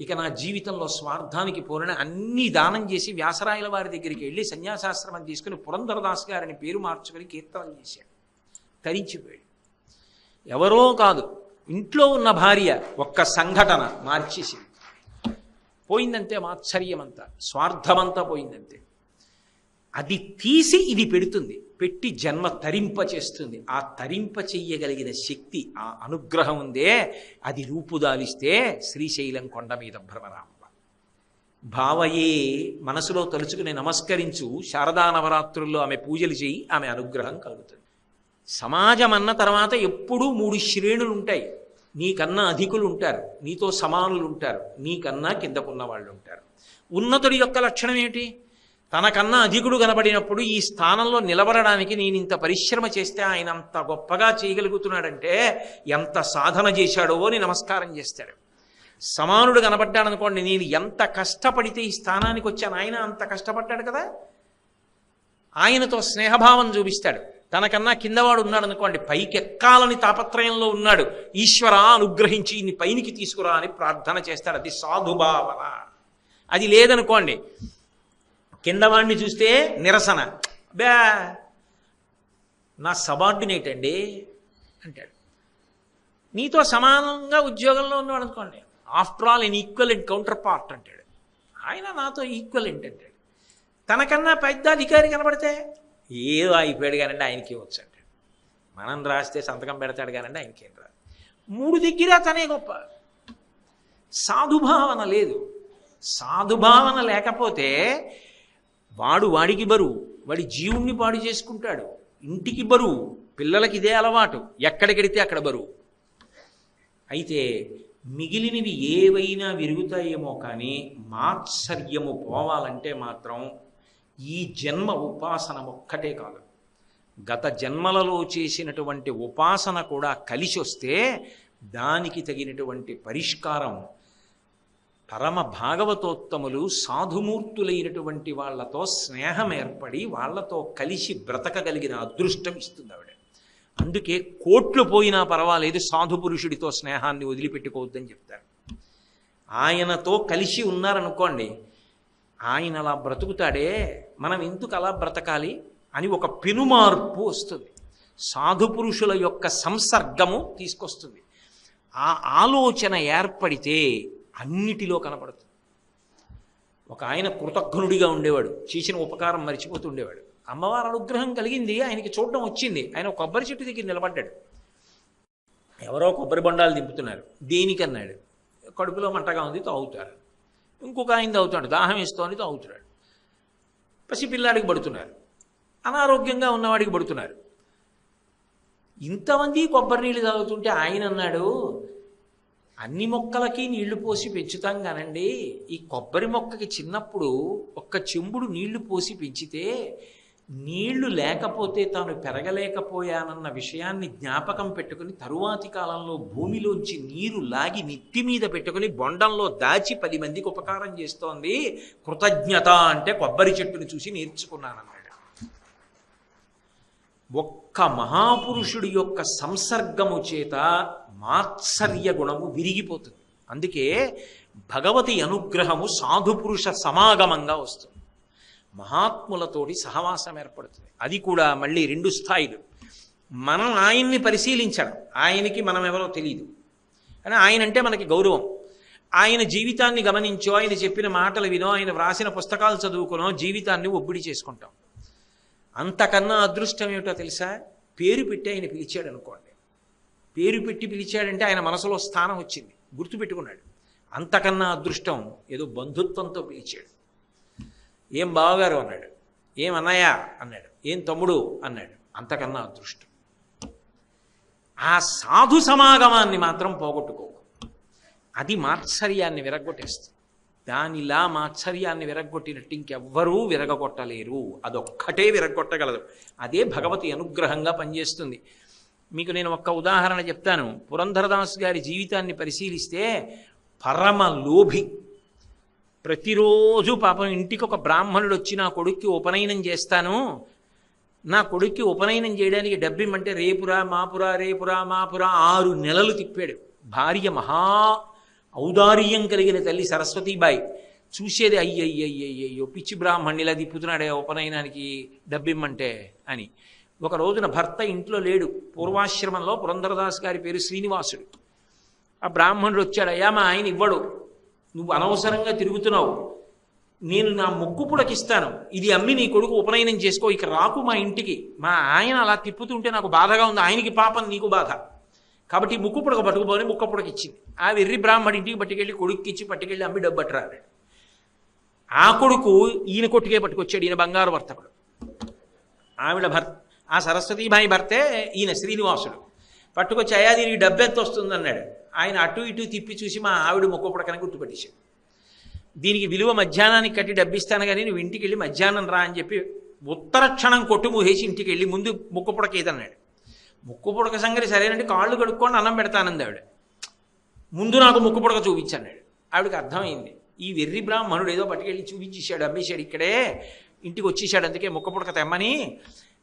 ఇక నా జీవితంలో స్వార్థానికి పోరని అన్నీ దానం చేసి వ్యాసరాయల వారి దగ్గరికి వెళ్ళి సన్యాసాశ్రమం తీసుకుని పురంధరదాస్ గారిని పేరు మార్చుకొని కీర్తనలు చేశాడు. తరించిపోయాడు. ఎవరో కాదు, ఇంట్లో ఉన్న భార్య ఒక్క సంఘటన మార్చేసింది. పోయిందంతే మాత్సర్యమంతా, స్వార్థమంతా పోయిందంతే. అది తీసి ఇది పెడుతుంది, పెట్టి జన్మ తరింప చేస్తుంది. ఆ తరింప చెయ్యగలిగిన శక్తి, ఆ అనుగ్రహం ఉందే, అది రూపుదాలిస్తే శ్రీశైలం కొండ మీద భ్రమరాంబ. భావయే, మనసులో తలుచుకుని నమస్కరించు, శారదా నవరాత్రుల్లో ఆమె పూజలు చేయి, ఆమె అనుగ్రహం కలుగుతుంది. సమాజం అన్న తర్వాత ఎప్పుడూ 3 శ్రేణులు ఉంటాయి. నీకన్నా అధికులు ఉంటారు, నీతో సమానులు ఉంటారు, నీకన్నా కిందకున్న వాళ్ళు ఉంటారు. ఉన్నతుడి యొక్క లక్షణం ఏమిటి? తనకన్నా అధికుడు కనబడినప్పుడు ఈ స్థానంలో నిలబడడానికి నేను ఇంత పరిశ్రమ చేస్తే ఆయన అంత గొప్పగా చేయగలుగుతున్నాడంటే ఎంత సాధన చేశాడో అని నమస్కారం చేస్తాడు. సమానుడు కనబడ్డాడనుకోండి, నేను ఎంత కష్టపడితే ఈ స్థానానికి వచ్చాను, ఆయన అంత కష్టపడ్డాడు కదా, ఆయనతో స్నేహభావం చూపిస్తాడు. తనకన్నా కిందవాడు ఉన్నాడు అనుకోండి, పైకెక్కాలని తాపత్రయంలో ఉన్నాడు, ఈశ్వర అనుగ్రహించి ఇన్ని పైనికి తీసుకురా అని ప్రార్థన చేస్తాడు. అది సాధుభావన. అది లేదనుకోండి, కిందవాడిని చూస్తే నిరసన, బే నా సబార్డినేట్ అండి అంటాడు. నీతో సమానంగా ఉద్యోగంలో ఉన్నవాడు అనుకోండి, after all in equal and counter part అంటాడు. ఆయన నాతో ఈక్వలెంట్ అంటాడు. తనకన్నా పెద్ద అధికారి కనబడితే ఏదో అయిపోయాడు కానండి ఆయనకి వచ్చు అంటాడు. మనం రాస్తే సంతకం పెడతాడు కానండి ఆయనకేం రాదు. 3 దగ్గర తనే గొప్ప. సాధుభావన లేదు. సాధుభావన లేకపోతే వాడికి బరువు, వాడి జీవుణ్ణి పాడు చేసుకుంటాడు, ఇంటికి బరువు, పిల్లలకి ఇదే అలవాటు, ఎక్కడికెడితే అక్కడ బరువు. అయితే మిగిలినవి ఏవైనా విరుగుతాయేమో కానీ మాత్సర్యము పోవాలంటే మాత్రం ఈ జన్మ ఉపాసన ఒక్కటే కాదు, గత జన్మలలో చేసినటువంటి ఉపాసన కూడా కలిసి వస్తే దానికి తగినటువంటి పరిష్కారం పరమ భాగవతోత్తములు సాధుమూర్తులైనటువంటి వాళ్లతో స్నేహం ఏర్పడి వాళ్లతో కలిసి బ్రతకగలిగిన అదృష్టం ఇస్తుంది ఆవిడ. అందుకే కోట్లు పోయినా పర్వాలేదు, సాధు పురుషుడితో స్నేహాన్ని వదిలిపెట్టుకోవద్దని చెప్తారు. ఆయనతో కలిసి ఉన్నారనుకోండి, ఆయన అలా బ్రతుకుతాడే, మనం ఎందుకు అలా బ్రతకాలి అని ఒక పెనుమార్పు వస్తుంది. సాధు పురుషుల యొక్క సంసర్గము తీసుకొస్తుంది. ఆ ఆలోచన ఏర్పడితే అన్నిటిలో కనపడుతుంది. ఒక ఆయన కృతజ్ఞుడిగా ఉండేవాడు, చేసిన ఉపకారం మరిచిపోతూ ఉండేవాడు. అమ్మవారి అనుగ్రహం కలిగింది, ఆయనకి చూడడం వచ్చింది. ఆయన కొబ్బరి చెట్టు దగ్గర నిలబడ్డాడు. ఎవరో కొబ్బరి బొండాలు దింపుతున్నారు. దేనికన్నాడు, కడుపులో మంటగా ఉంది తాగుతారు. ఇంకొక ఆయన తాగుతాడు, దాహం వేస్తోంది తాగుతున్నాడు. పసిపిల్లాడికి పడుతున్నారు, అనారోగ్యంగా ఉన్నవాడికి పడుతున్నారు. ఇంతమంది కొబ్బరి నీళ్ళు తాగుతుంటే ఆయన అన్నాడు, అన్ని మొక్కలకి నీళ్లు పోసి పెంచుతాం కానండి, ఈ కొబ్బరి మొక్కకి చిన్నప్పుడు ఒక్క చెంబుడు నీళ్లు పోసి పెంచితే నీళ్లు లేకపోతే తాను పెరగలేకపోయానన్న విషయాన్ని జ్ఞాపకం పెట్టుకుని తరువాతి కాలంలో భూమిలోంచి నీరు లాగి నెత్తి మీద పెట్టుకుని బొండంలో దాచి 10 మందికి ఉపకారం చేస్తోంది. కృతజ్ఞత అంటే కొబ్బరి చెట్టును చూసి నేర్చుకున్నానన్నాడు. ఒక్క మహాపురుషుడి యొక్క సంసర్గము చేత మాత్సర్య గుణము విరిగిపోతుంది. అందుకే భగవతి అనుగ్రహము సాధుపురుష సమాగమంగా వస్తుంది. మహాత్ములతోటి సహవాసం ఏర్పడుతుంది. అది కూడా మళ్ళీ 2 స్థాయిలు. మనం ఆయన్ని పరిశీలించడం, ఆయనకి మనం ఎవరో తెలియదు కానీ ఆయన అంటే మనకి గౌరవం. ఆయన జీవితాన్ని గమనించో, ఆయన చెప్పిన మాటలు వినో, ఆయన వ్రాసిన పుస్తకాలు చదువుకునో జీవితాన్ని ఒబ్బిడి చేసుకుంటాం. అంతకన్నా అదృష్టం ఏమిటో తెలుసా? పేరు పెట్టి ఆయన పిలిచాడు అనుకోండి. పేరు పెట్టి పిలిచాడంటే ఆయన మనసులో స్థానం వచ్చింది, గుర్తుపెట్టుకున్నాడు. అంతకన్నా అదృష్టం ఏదో బంధుత్వంతో పిలిచాడు. ఏం బావగారు అన్నాడు, ఏం అన్నయ్య అన్నాడు, ఏం తమ్ముడు అన్నాడు. అంతకన్నా అదృష్టం. ఆ సాధు సమాగమాన్ని మాత్రం పోగొట్టుకోకు. అది మాత్సర్యాన్ని విరగొట్టేస్తుంది. దానిలా మాత్సర్యాన్ని విరగొట్టినట్టు ఇంకెవ్వరూ విరగొట్టలేరు. అదొక్కటే విరగొట్టగలదు. అదే భగవతి అనుగ్రహంగా పనిచేస్తుంది. మీకు నేను ఒక్క ఉదాహరణ చెప్తాను. పురంధరదాస్ గారి జీవితాన్ని పరిశీలిస్తే పరమ లోభి. ప్రతిరోజు పాపం ఇంటికి ఒక బ్రాహ్మణుడు వచ్చి నా కొడుక్కి ఉపనయనం చేస్తాను, నా కొడుక్కి ఉపనయనం చేయడానికి డబ్బిమ్మంటే రేపురా మాపురా 6 నెలలు తిప్పాడు. భార్య ఔదార్యం కలిగిన తల్లి సరస్వతీబాయి చూసేది అయ్యయ్యయ్యయ్యో పిచ్చి బ్రాహ్మణ్ణిలా తిప్పుతున్నాడే ఉపనయనానికి డబ్బిమ్మంటే అని. ఒక రోజున భర్త ఇంట్లో లేడు. పూర్వాశ్రమంలో పురంధరదాస్ గారి పేరు శ్రీనివాసుడు. ఆ బ్రాహ్మణుడు వచ్చాడు, అయ్యా మా ఆయన ఇవ్వడు, నువ్వు అనవసరంగా తిరుగుతున్నావు, నేను నా ముక్కు పుడకిస్తాను, ఇది అమ్మి నీ కొడుకు ఉపనయనం చేసుకో, ఇక రాకు మా ఇంటికి, మా ఆయన అలా తిప్పుతుంటే నాకు బాధగా ఉంది, ఆయనకి పాపం నీకు బాధ, కాబట్టి ముక్కు పుడక పట్టుకుపోని ముక్క పుడకిచ్చింది. ఆ వెర్రి బ్రాహ్మడి ఇంటికి పట్టుకెళ్ళి కొడుక్కిచ్చి పట్టుకెళ్ళి అమ్మి డబ్బు పట్టరాడు. ఆ కొడుకు ఈయన కొట్టుకే పట్టుకొచ్చాడు, ఈయన బంగారు వర్తకుడు. ఆవిడ భర్త, ఆ సరస్వతీబాయి భర్తే ఈయన శ్రీనివాసుడు. పట్టుకొచ్చి అయ్యా దీనికి డబ్బు ఎంత వస్తుంది అన్నాడు. ఆయన అటు ఇటు తిప్పి చూసి మా ఆవిడ ముక్క పుడకని గుర్తుపట్టేశాడు. దీనికి విలువ మధ్యాహ్నానికి కట్టి డబ్బిస్తాను కానీ నువ్వు ఇంటికి వెళ్ళి మధ్యాహ్నం రా అని చెప్పి ఉత్తర క్షణం కొట్టు మూసేసి ఇంటికి వెళ్ళి ముందు ముక్కు పుడక ఏదన్నాడు. ముక్కు పుడక సంగతి సరేనండి, కాళ్ళు కడుక్కోండి అన్నం పెడతానంది ఆవిడ. ముందు నాకు ముక్కు పుడక చూపించన్నాడు. ఆవిడకి అర్థమైంది, ఈ వెర్రి బ్రాహ్మణుడు ఏదో పట్టుకెళ్ళి చూపించేశాడు, అమ్మేశాడు, ఇక్కడే ఇంటికి వచ్చేసాడు, అందుకే ముక్కు పుడక తెమ్మని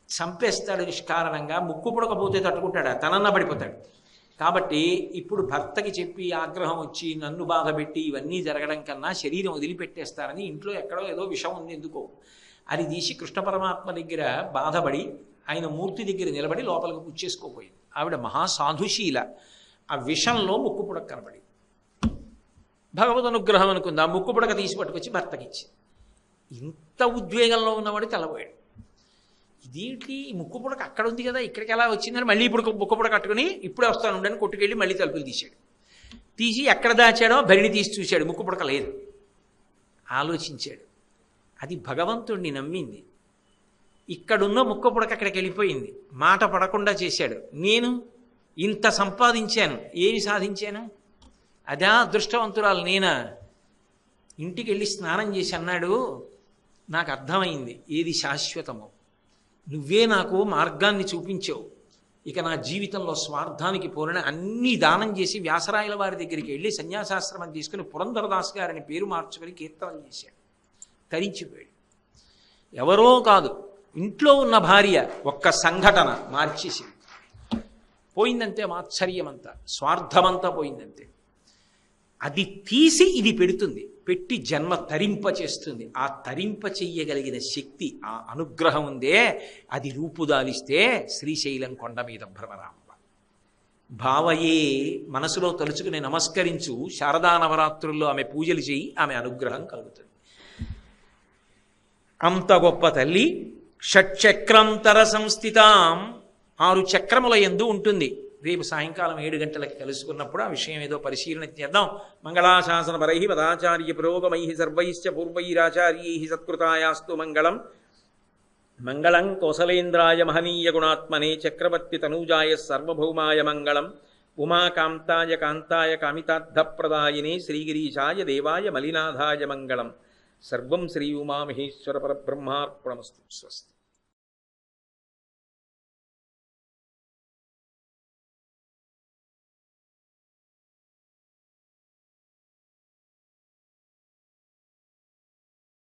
చంపేస్తాడు నిష్కారణంగా. ముక్కు పుడక పోతే తట్టుకుంటాడా, తనన్నా పడిపోతాడు. కాబట్టి ఇప్పుడు భర్తకి చెప్పి ఆగ్రహం వచ్చి నన్ను బాధపెట్టి ఇవన్నీ జరగడం కన్నా శరీరం వదిలిపెట్టేస్తారని ఇంట్లో ఎక్కడో ఏదో విషం ఉంది ఎందుకో అది తీసి కృష్ణ పరమాత్మ దగ్గర బాధపడి ఆయన మూర్తి దగ్గర నిలబడి లోపలికి పుచ్చేసుకోపోయింది. ఆవిడ మహాసాధుశీల. ఆ విషంలో ముక్కు పుడక కనబడి భగవద్ అనుగ్రహం అనుకుంది. ఆ ముక్కు పుడక తీసి పట్టుకొచ్చి భర్తకిచ్చి, ఇంత ఉద్వేగంలో ఉన్నవాడు తెల్లబోయాడు. ఇదేంటి ముక్కు పుడక అక్కడ ఉంది కదా ఇక్కడికి ఎలా వచ్చిందని మళ్ళీ ఇప్పుడు ముక్కు పుడక కట్టుకుని ఇప్పుడే వస్తాను ఉండని కొట్టుకెళ్ళి మళ్ళీ తలుపులు తీశాడు. తీసి ఎక్కడ దాచాడో భరిణి తీసి చూశాడు, ముక్కు పుడక లేదు. ఆలోచించాడు, అది భగవంతుణ్ణి నమ్మింది, ఇక్కడున్న ముక్కు పుడక అక్కడికి వెళ్ళిపోయింది, మాట పడకుండా చేశాడు. నేను ఇంత సంపాదించాను, ఏమి సాధించాను, అదా అదృష్టవంతురాలు నేనా? ఇంటికి వెళ్ళి స్నానం చేసి అన్నాడు, నాకు అర్థమైంది ఏది శాశ్వతమో, నువ్వే నాకు మార్గాన్ని చూపించావు, ఇక నా జీవితంలో స్వార్థానికి పోరని అన్నీ దానం చేసి వ్యాసరాయల వారి దగ్గరికి వెళ్ళి సన్యాసాశ్రమం తీసుకుని పురంధరదాస్ గారిని పేరు మార్చుకొని కీర్తనలు చేశాడు. తరించిపోయాడు. ఎవరో కాదు, ఇంట్లో ఉన్న భార్య ఒక్క సంఘటన మార్చేసింది. పోయిందంతే మాత్సర్యమంతా, స్వార్థమంతా పోయిందంతే. అది తీసి ఇది పెడుతుంది, పెట్టి జన్మ తరింప చేస్తుంది. ఆ తరింప చెయ్యగలిగిన శక్తి, ఆ అనుగ్రహం ఉందే, అది రూపుదాలిస్తే శ్రీశైలం కొండ మీద భ్రమరాంబ. భావయే, మనసులో తలుచుకుని నమస్కరించు, శారదా నవరాత్రుల్లో ఆమె పూజలు చేయి, ఆమె అనుగ్రహం కలుగుతుంది. అంత గొప్ప తల్లి. షట్చక్రంతర సంస్థితాం, 6 చక్రముల యందు ఉంటుంది. రేపు సాయంకాలం 7 గంటలకి కలుసుకున్నప్పుడు ఆ విషయం ఏదో పరిశీలన చేద్దాం. మంగళాశాసన పరై పదాచార్య పురోగమై సర్వైశ్చ పూర్వైరాచార్యై సత్కృతాయాస్తు మంగళం. మంగళం కోసలేంద్రాయ మహనీయ గుణాత్మనే చక్రవర్తి తనూజాయ సర్వభౌమాయ మంగళం. ఉమాకాంతాయ కాంతాయ కామితార్థప్రదాయినే శ్రీగిరీశాయ దేవాయ మలినాథాయ మంగళం. సర్వం శ్రీ ఉమామహేశ్వర పరబ్రహ్మార్పణమస్తు. స్వస్తి.